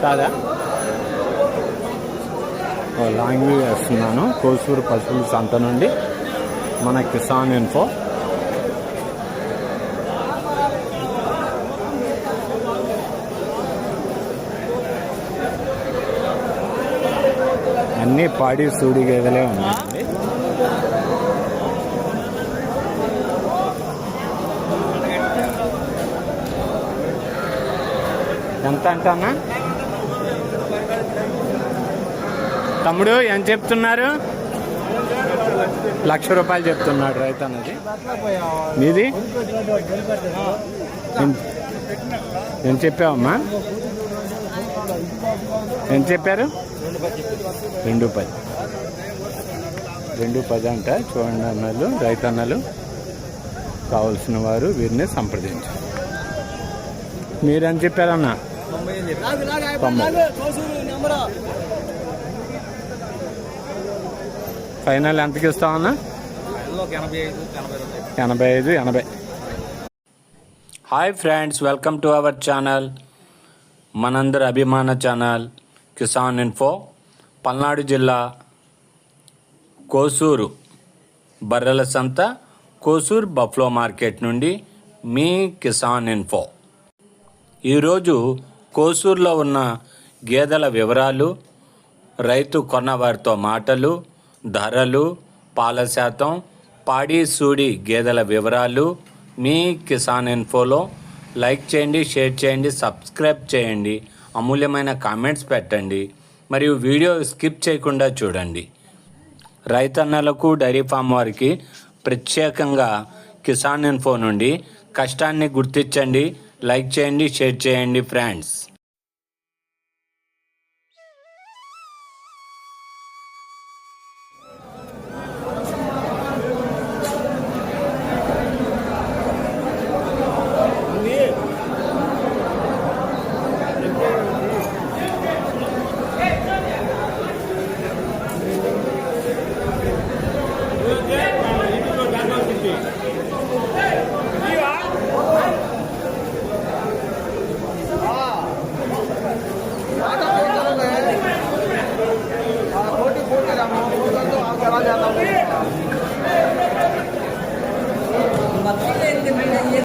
కాదా long view వేస్తున్నాను కోసూరు పశువుల సంత నుండి మన కిసాన్ ఇన్ఫో. అన్నీ పాడి సూడి గేదెలే ఉన్నాయండి. ఎంత అంటానా తమ్ముడు? ఎంత చెప్తున్నారు? 1,00,000 రూపాయలు చెప్తున్నాడు రైతు అన్నది. మీది ఎంత చెప్పావమ్మా? ఎంత చెప్పారు? 2,10. 2,10 అంట. చూడండి అన్నలు, రైతు అన్నలు కావలసిన వారు వీరిని సంప్రదించారు. మీరెంత చెప్పారన్నా? 90. ఫైనల్ ఎంతకి ఇస్తామన్నా? 85, 80. Hi friends, welcome to our channel, మనందరి అభిమాన ఛానల్ కిసాన్ ఇన్ఫో. పల్నాడు జిల్లా కోసూరు బర్రెల సంత, కోసూరు బఫ్లో మార్కెట్ నుండి మీ కిసాన్ ఇన్ఫో. ఈరోజు కోసూరులో ఉన్న గేదెల వివరాలు, రైతు కొన్నవారితో మాటలు, ధరలు, పాల శాతం, పాడి సూడి గేదెల వివరాలు మీ కిసాన్ ఇన్ఫోలో. లైక్ చేయండి, షేర్ చేయండి, సబ్స్క్రైబ్ చేయండి, అమూల్యమైన కామెంట్స్ పెట్టండి, మరియు వీడియో స్కిప్ చేయకుండా చూడండి. రైతన్నలకు, డైరీ ఫామ్ వారికి ప్రత్యేకంగా కిసాన్ ఇన్ఫో నుండి కష్టాన్ని గుర్తించండి. లైక్ చేయండి, షేర్ చేయండి ఫ్రెండ్స్.